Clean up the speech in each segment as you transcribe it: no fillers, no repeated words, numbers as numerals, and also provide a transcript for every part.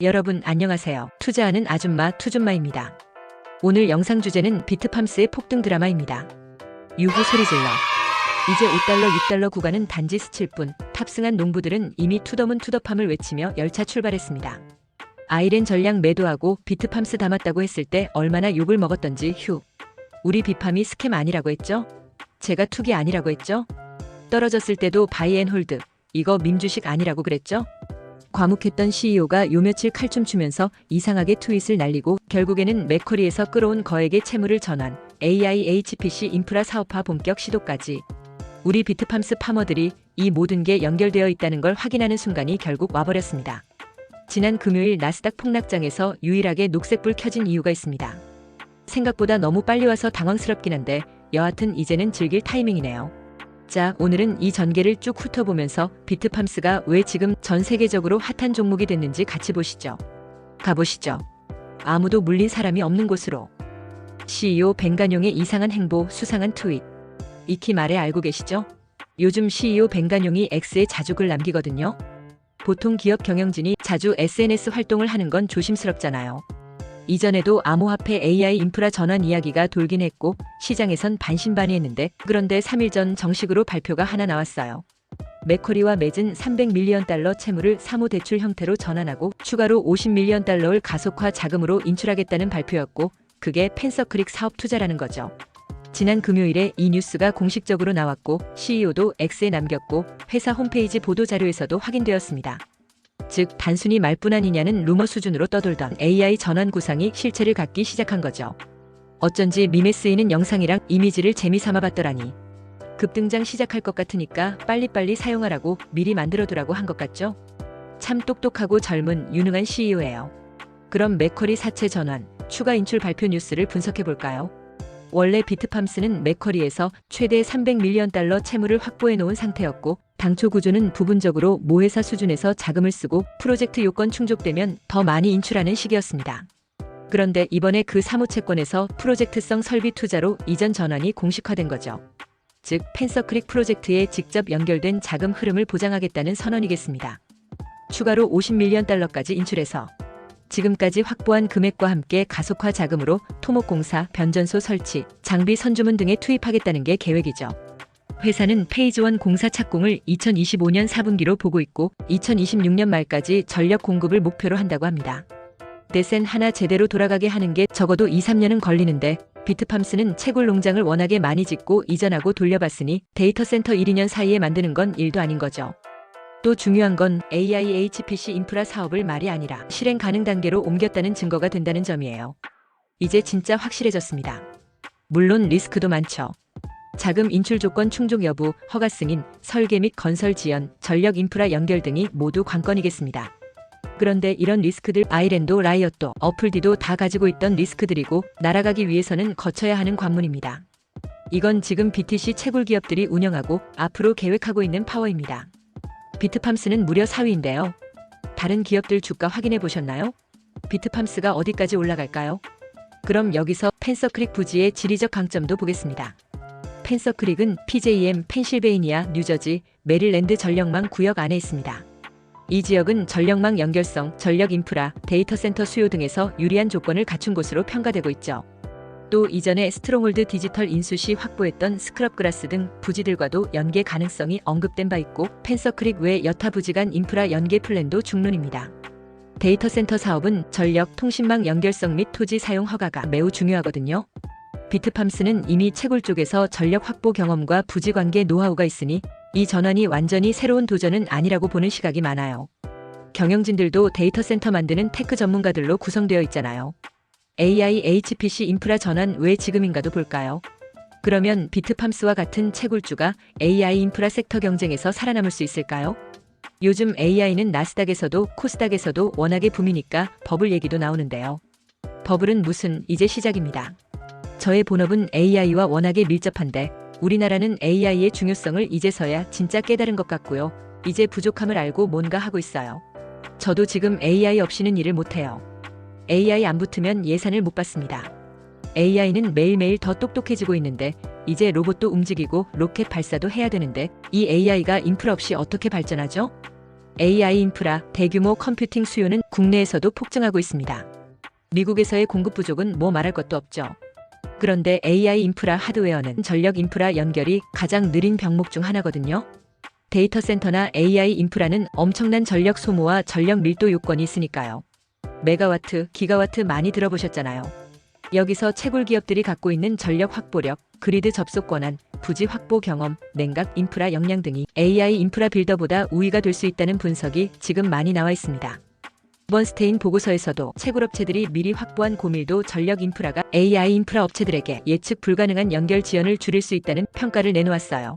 여러분 안녕하세요. 투자하는 아줌마 투줌마입니다. 오늘 영상 주제는 비트팜스의 폭등 드라마입니다. 유후 소리 질러. 이제 5달러, 6달러 구간은 단지 스칠 뿐 탑승한 농부들은 이미 투더문 투더팜을 외치며 열차 출발했습니다. 아이렌 전량 매도하고 비트팜스 담았다고 했을 때 얼마나 욕을 먹었던지 휴. 우리 비팜이 스캠 아니라고 했죠? 제가 투기 아니라고 했죠? 떨어졌을 때도 바이 앤 홀드. 이거 밈주식 아니라고 그랬죠? 과묵했던 CEO가 요 며칠 칼춤 추면서 이상하게 트윗을 날리고 결국에는 맥쿼리에서 끌어온 거액의 채무를 전환, AI HPC 인프라 사업화 본격 시도까지. 우리 비트팜스 파머들이 이 모든 게 연결되어 있다는 걸 확인하는 순간이 결국 와버렸습니다. 지난 금요일 나스닥 폭락장에서 유일하게 녹색불 켜진 이유가 있습니다. 생각보다 너무 빨리 와서 당황스럽긴 한데 여하튼 이제는 즐길 타이밍이네요. 자, 오늘은 이 전개를 쭉 훑어보면서 비트팜스가 왜 지금 전 세계적으로 핫한 종목이 됐는지 같이 보시죠. 가보시죠. 아무도 물린 사람이 없는 곳으로. CEO 벤간용의 이상한 행보, 수상한 트윗. 익히 말해 알고 계시죠? 요즘 CEO 벤간용이 X에 자주 글 남기거든요. 보통 기업 경영진이 자주 SNS 활동을 하는 건 조심스럽잖아요. 이전에도 암호화폐 AI 인프라 전환 이야기가 돌긴 했고 시장에선 반신반의했는데 그런데 3일 전 정식으로 발표가 하나 나왔어요. 맥쿼리와 맺은 300밀리언 달러 채무를 사모대출 형태로 전환하고 추가로 50밀리언 달러를 가속화 자금으로 인출하겠다는 발표였고 그게 펜서크릭 사업 투자라는 거죠. 지난 금요일에 이 뉴스가 공식적으로 나왔고 CEO도 X에 남겼고 회사 홈페이지 보도자료에서도 확인되었습니다. 즉 단순히 말뿐 아니냐는 루머 수준으로 떠돌던 AI 전환 구상이 실체를 갖기 시작한 거죠. 어쩐지 밈에 쓰이는 영상이랑 이미지를 재미삼아 봤더라니. 급등장 시작할 것 같으니까 빨리빨리 사용하라고 미리 만들어두라고 한 것 같죠? 참 똑똑하고 젊은 유능한 CEO예요. 그럼 맥쿼리 사채 전환, 추가 인출 발표 뉴스를 분석해볼까요? 원래 비트팜스는 맥쿼리에서 최대 300밀리언 달러 채무를 확보해 놓은 상태였고 당초 구조는 부분적으로 모회사 수준에서 자금을 쓰고 프로젝트 요건 충족되면 더 많이 인출하는 식이었습니다. 그런데 이번에 그 사모채권에서 프로젝트성 설비 투자로 이전 전환이 공식화된 거죠. 즉 펜서크릭 프로젝트에 직접 연결된 자금 흐름을 보장하겠다는 선언이겠습니다. 추가로 50밀리언 달러까지 인출해서 지금까지 확보한 금액과 함께 가속화 자금으로 토목공사, 변전소 설치, 장비 선주문 등에 투입하겠다는 게 계획이죠. 회사는 페이즈 1 공사 착공을 2025년 4분기로 보고 있고 2026년 말까지 전력 공급을 목표로 한다고 합니다. 대센 하나 제대로 돌아가게 하는 게 적어도 2-3년은 걸리는데 비트팜스는 채굴 농장을 워낙에 많이 짓고 이전하고 돌려봤으니 데이터 센터 1-2년 사이에 만드는 건 일도 아닌 거죠. 또 중요한 건 AI HPC 인프라 사업을 말이 아니라 실행 가능 단계로 옮겼다는 증거가 된다는 점이에요. 이제 진짜 확실해졌습니다. 물론 리스크도 많죠. 자금 인출 조건 충족 여부, 허가 승인, 설계 및 건설 지연, 전력 인프라 연결 등이 모두 관건이겠습니다. 그런데 이런 리스크들 아이랜도 라이엇도 어플디도 다 가지고 있던 리스크들이고 날아가기 위해서는 거쳐야 하는 관문입니다. 이건 지금 BTC 채굴 기업들이 운영하고 앞으로 계획하고 있는 파워입니다. 비트팜스는 무려 4위인데요. 다른 기업들 주가 확인해 보셨나요? 비트팜스가 어디까지 올라갈까요? 그럼 여기서 펜서크릭 부지의 지리적 강점도 보겠습니다. 펜서크릭은 PJM, 펜실베이니아, 뉴저지, 메릴랜드 전력망 구역 안에 있습니다. 이 지역은 전력망 연결성, 전력 인프라, 데이터 센터 수요 등에서 유리한 조건을 갖춘 곳으로 평가되고 있죠. 또 이전에 스트롱홀드 디지털 인수 시 확보했던 스크럽그라스 등 부지들과도 연계 가능성이 언급된 바 있고 펜서크릭 외 여타 부지 간 인프라 연계 플랜도 중론입니다. 데이터 센터 사업은 전력, 통신망 연결성 및 토지 사용 허가가 매우 중요하거든요. 비트팜스는 이미 채굴 쪽에서 전력 확보 경험과 부지 관계 노하우가 있으니 이 전환이 완전히 새로운 도전은 아니라고 보는 시각이 많아요. 경영진들도 데이터 센터 만드는 테크 전문가들로 구성되어 있잖아요. AI HPC 인프라 전환 왜 지금인가도 볼까요? 그러면 비트팜스와 같은 채굴주가 AI 인프라 섹터 경쟁에서 살아남을 수 있을까요? 요즘 AI는 나스닥에서도 코스닥에서도 워낙에 붐이니까 버블 얘기도 나오는데요. 버블은 무슨 이제 시작입니다. 저의 본업은 AI와 워낙에 밀접한데 우리나라는 AI의 중요성을 이제서야 진짜 깨달은 것 같고요. 이제 부족함을 알고 뭔가 하고 있어요. 저도 지금 AI 없이는 일을 못해요. AI 안 붙으면 예산을 못 받습니다. AI는 매일매일 더 똑똑해지고 있는데 이제 로봇도 움직이고 로켓 발사도 해야 되는데 이 AI가 인프라 없이 어떻게 발전하죠? AI 인프라, 대규모 컴퓨팅 수요는 국내에서도 폭증하고 있습니다. 미국에서의 공급 부족은 뭐 말할 것도 없죠. 그런데 AI 인프라 하드웨어는 전력 인프라 연결이 가장 느린 병목 중 하나거든요. 데이터 센터나 AI 인프라는 엄청난 전력 소모와 전력 밀도 요건이 있으니까요. 메가와트, 기가와트 많이 들어보셨잖아요. 여기서 채굴 기업들이 갖고 있는 전력 확보력, 그리드 접속 권한, 부지 확보 경험, 냉각 인프라 역량 등이 AI 인프라 빌더보다 우위가 될 수 있다는 분석이 지금 많이 나와 있습니다. 버번스테인 보고서에서도 채굴업체들이 미리 확보한 고밀도 전력 인프라가 AI 인프라 업체들에게 예측 불가능한 연결 지연을 줄일 수 있다는 평가를 내놓았어요.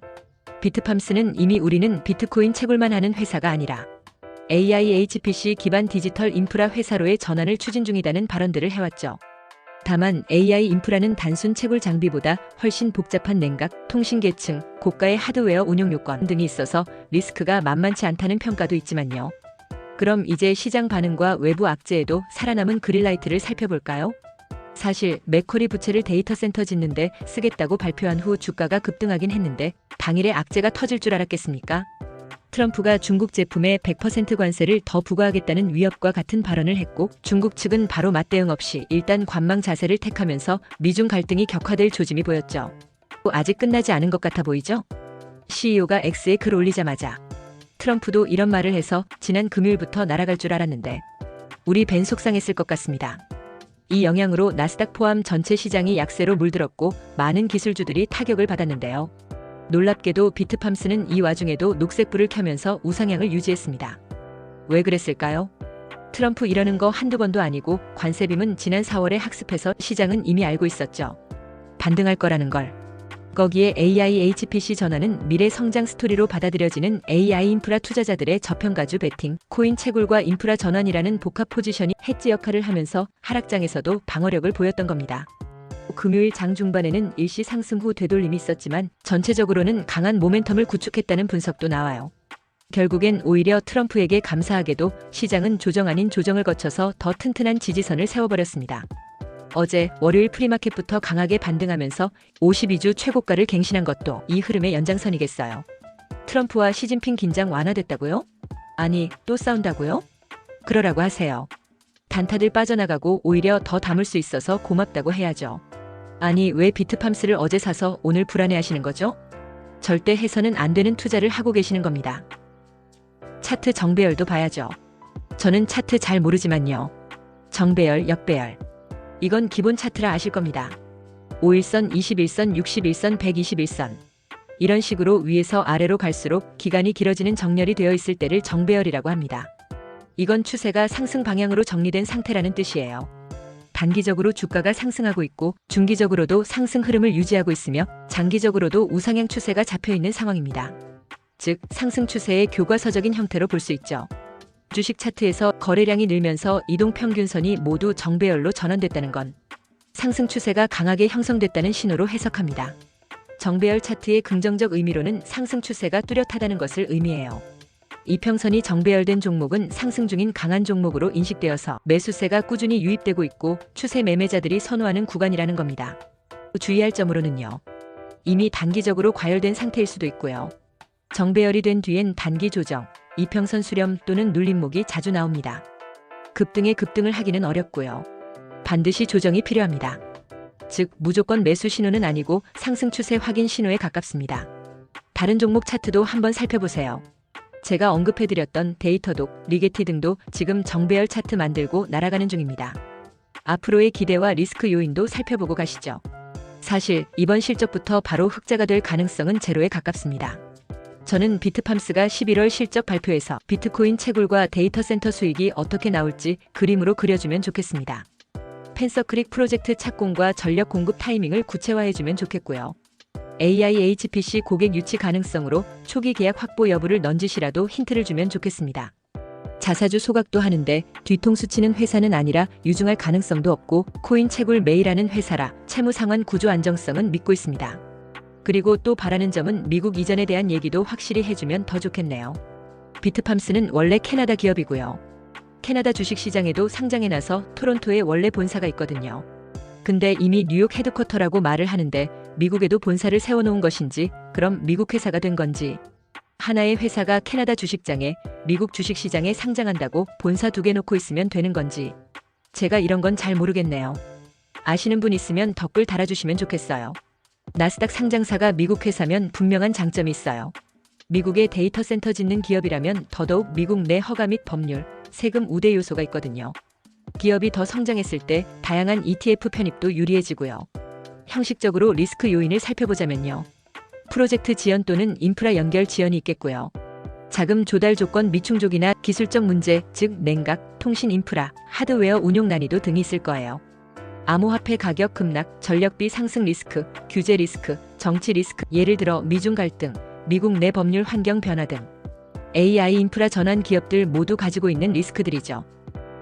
비트팜스는 이미 우리는 비트코인 채굴만 하는 회사가 아니라 AI HPC 기반 디지털 인프라 회사로의 전환을 추진 중이다는 발언들을 해왔죠. 다만 AI 인프라는 단순 채굴 장비보다 훨씬 복잡한 냉각, 통신 계층, 고가의 하드웨어 운용 요건 등이 있어서 리스크가 만만치 않다는 평가도 있지만요. 그럼 이제 시장 반응과 외부 악재에도 살아남은 그린라이트를 살펴볼까요? 사실 맥쿼리 부채를 데이터 센터 짓는데 쓰겠다고 발표한 후 주가가 급등하긴 했는데 당일에 악재가 터질 줄 알았겠습니까? 트럼프가 중국 제품에 100% 관세를 더 부과하겠다는 위협과 같은 발언을 했고 중국 측은 바로 맞대응 없이 일단 관망 자세를 택하면서 미중 갈등이 격화될 조짐이 보였죠. 아직 끝나지 않은 것 같아 보이죠? CEO가 X에 글 올리자마자 트럼프도 이런 말을 해서 지난 금요일부터 날아갈 줄 알았는데 우리 벤 속상했을 것 같습니다. 이 영향으로 나스닥 포함 전체 시장이 약세로 물들었고 많은 기술주들이 타격을 받았는데요. 놀랍게도 비트팜스는 이 와중에도 녹색불을 켜면서 우상향을 유지했습니다. 왜 그랬을까요? 트럼프 이러는 거 한두 번도 아니고 관세빔은 지난 4월에 학습해서 시장은 이미 알고 있었죠. 반등할 거라는 걸. 거기에 AI HPC 전환은 미래 성장 스토리로 받아들여지는 AI 인프라 투자자들의 저평가주 베팅, 코인 채굴과 인프라 전환이라는 복합 포지션이 해지 역할을 하면서 하락장에서도 방어력을 보였던 겁니다. 금요일 장 중반에는 일시 상승 후 되돌림이 있었지만 전체적으로는 강한 모멘텀을 구축했다는 분석도 나와요. 결국엔 오히려 트럼프에게 감사하게도 시장은 조정 아닌 조정을 거쳐서 더 튼튼한 지지선을 세워버렸습니다. 어제 월요일 프리마켓부터 강하게 반등하면서 52주 최고가를 갱신한 것도 이 흐름의 연장선이겠어요. 트럼프와 시진핑 긴장 완화됐다고요? 아니, 또 싸운다고요? 그러라고 하세요. 단타들 빠져나가고 오히려 더 담을 수 있어서 고맙다고 해야죠. 아니, 왜 비트팜스를 어제 사서 오늘 불안해하시는 거죠? 절대 해서는 안 되는 투자를 하고 계시는 겁니다. 차트 정배열도 봐야죠. 저는 차트 잘 모르지만요. 정배열, 역배열. 이건 기본 차트라 아실 겁니다. 5일선, 21선, 61선, 121선. 이런 식으로 위에서 아래로 갈수록 기간이 길어지는 정렬이 되어 있을 때를 정배열이라고 합니다. 이건 추세가 상승 방향으로 정리된 상태라는 뜻이에요. 단기적으로 주가가 상승하고 있고 중기적으로도 상승 흐름을 유지하고 있으며 장기적으로도 우상향 추세가 잡혀있는 상황입니다. 즉 상승 추세의 교과서적인 형태로 볼 수 있죠. 주식 차트에서 거래량이 늘면서 이동평균선이 모두 정배열로 전환됐다는 건 상승 추세가 강하게 형성됐다는 신호로 해석합니다. 정배열 차트의 긍정적 의미로는 상승 추세가 뚜렷하다는 것을 의미해요. 이평선이 정배열된 종목은 상승 중인 강한 종목으로 인식되어서 매수세가 꾸준히 유입되고 있고 추세 매매자들이 선호하는 구간이라는 겁니다. 주의할 점으로는요. 이미 단기적으로 과열된 상태일 수도 있고요. 정배열이 된 뒤엔 단기 조정, 이평선 수렴 또는 눌림목이 자주 나옵니다. 급등에 급등을 하기는 어렵고요. 반드시 조정이 필요합니다. 즉 무조건 매수 신호는 아니고 상승 추세 확인 신호에 가깝습니다. 다른 종목 차트도 한번 살펴보세요. 제가 언급해드렸던 데이터독, 리게티 등도 지금 정배열 차트 만들고 날아가는 중입니다. 앞으로의 기대와 리스크 요인도 살펴보고 가시죠. 사실 이번 실적부터 바로 흑자가 될 가능성은 제로에 가깝습니다. 저는 비트팜스가 11월 실적 발표에서 비트코인 채굴과 데이터 센터 수익이 어떻게 나올지 그림으로 그려주면 좋겠습니다. 펜서크릭 프로젝트 착공과 전력 공급 타이밍을 구체화해주면 좋겠고요. AI HPC 고객 유치 가능성으로 초기 계약 확보 여부를 넌지시라도 힌트를 주면 좋겠습니다. 자사주 소각도 하는데 뒤통수 치는 회사는 아니라 유증할 가능성도 없고 코인 채굴 매일하는 회사라 채무 상환 구조 안정성은 믿고 있습니다. 그리고 또 바라는 점은 미국 이전에 대한 얘기도 확실히 해주면 더 좋겠네요. 비트팜스는 원래 캐나다 기업이고요. 캐나다 주식시장에도 상장해놔서 토론토에 원래 본사가 있거든요. 근데 이미 뉴욕 헤드쿼터라고 말을 하는데 미국에도 본사를 세워놓은 것인지 그럼 미국 회사가 된 건지 하나의 회사가 캐나다 주식장에 미국 주식시장에 상장한다고 본사 2개 놓고 있으면 되는 건지 제가 이런 건 잘 모르겠네요. 아시는 분 있으면 댓글 달아주시면 좋겠어요. 나스닥 상장사가 미국 회사면 분명한 장점이 있어요. 미국의 데이터 센터 짓는 기업이라면 더더욱 미국 내 허가 및 법률, 세금 우대 요소가 있거든요. 기업이 더 성장했을 때 다양한 ETF 편입도 유리해지고요. 형식적으로 리스크 요인을 살펴보자면요. 프로젝트 지연 또는 인프라 연결 지연이 있겠고요. 자금 조달 조건 미충족이나 기술적 문제, 즉 냉각, 통신 인프라, 하드웨어 운용 난이도 등이 있을 거예요. 암호화폐 가격 급락, 전력비 상승 리스크, 규제 리스크, 정치 리스크, 예를 들어 미중 갈등, 미국 내 법률 환경 변화 등 AI 인프라 전환 기업들 모두 가지고 있는 리스크들이죠.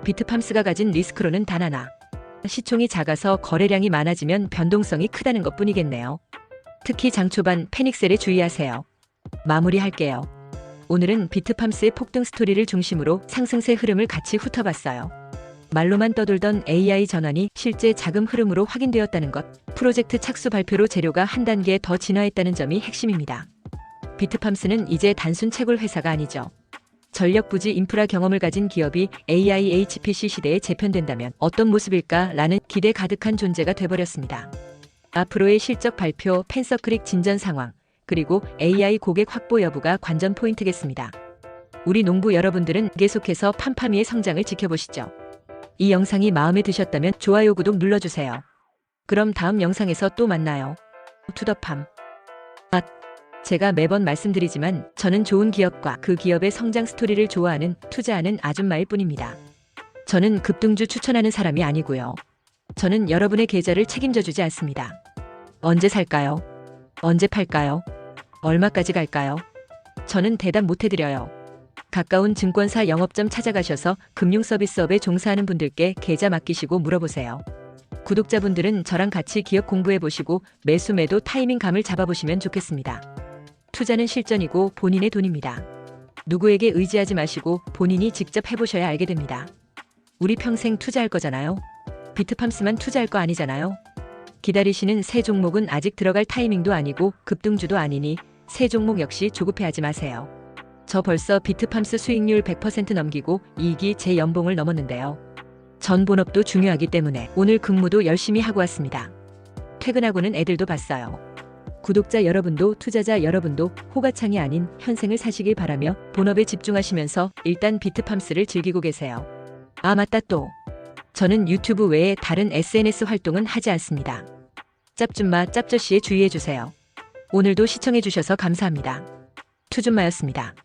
비트팜스가 가진 리스크로는 단 하나. 시총이 작아서 거래량이 많아지면 변동성이 크다는 것뿐이겠네요. 특히 장 초반 패닉셀에 주의하세요. 마무리할게요. 오늘은 비트팜스의 폭등 스토리를 중심으로 상승세 흐름을 같이 훑어봤어요. 말로만 떠돌던 AI 전환이 실제 자금 흐름으로 확인되었다는 것, 프로젝트 착수 발표로 재료가 한 단계 더 진화했다는 점이 핵심입니다. 비트팜스는 이제 단순 채굴 회사가 아니죠. 전력 부지 인프라 경험을 가진 기업이 AI HPC 시대에 재편된다면 어떤 모습일까라는 기대 가득한 존재가 돼버렸습니다. 앞으로의 실적 발표, 팬서클릭 진전 상황, 그리고 AI 고객 확보 여부가 관전 포인트겠습니다. 우리 농부 여러분들은 계속해서 팜파미의 성장을 지켜보시죠. 이 영상이 마음에 드셨다면 좋아요, 구독 눌러주세요. 그럼 다음 영상에서 또 만나요. 투더팜. 제가 매번 말씀드리지만 저는 좋은 기업과 그 기업의 성장 스토리를 좋아하는 투자하는 아줌마일 뿐입니다. 저는 급등주 추천하는 사람이 아니고요. 저는 여러분의 계좌를 책임져 주지 않습니다. 언제 살까요? 언제 팔까요? 얼마까지 갈까요? 저는 대답 못 해드려요. 가까운 증권사 영업점 찾아가셔서 금융서비스업에 종사하는 분들께 계좌 맡기시고 물어보세요. 구독자분들은 저랑 같이 기업 공부해보시고 매수 매도 타이밍 감을 잡아보시면 좋겠습니다. 투자는 실전이고 본인의 돈입니다. 누구에게 의지하지 마시고 본인이 직접 해보셔야 알게 됩니다. 우리 평생 투자할 거잖아요. 비트팜스만 투자할 거 아니잖아요. 기다리시는 새 종목은 아직 들어갈 타이밍도 아니고 급등주도 아니니 새 종목 역시 조급해하지 마세요. 저 벌써 비트팜스 수익률 100% 넘기고 이익이 제 연봉을 넘었는데요. 전 본업도 중요하기 때문에 오늘 근무도 열심히 하고 왔습니다. 퇴근하고는 애들도 봤어요. 구독자 여러분도 투자자 여러분도 호가창이 아닌 현생을 사시길 바라며 본업에 집중하시면서 일단 비트팜스를 즐기고 계세요. 아 맞다, 또 저는 유튜브 외에 다른 SNS 활동은 하지 않습니다. 짭줌마 짭저씨에 주의해주세요. 오늘도 시청해주셔서 감사합니다. 투줌마였습니다.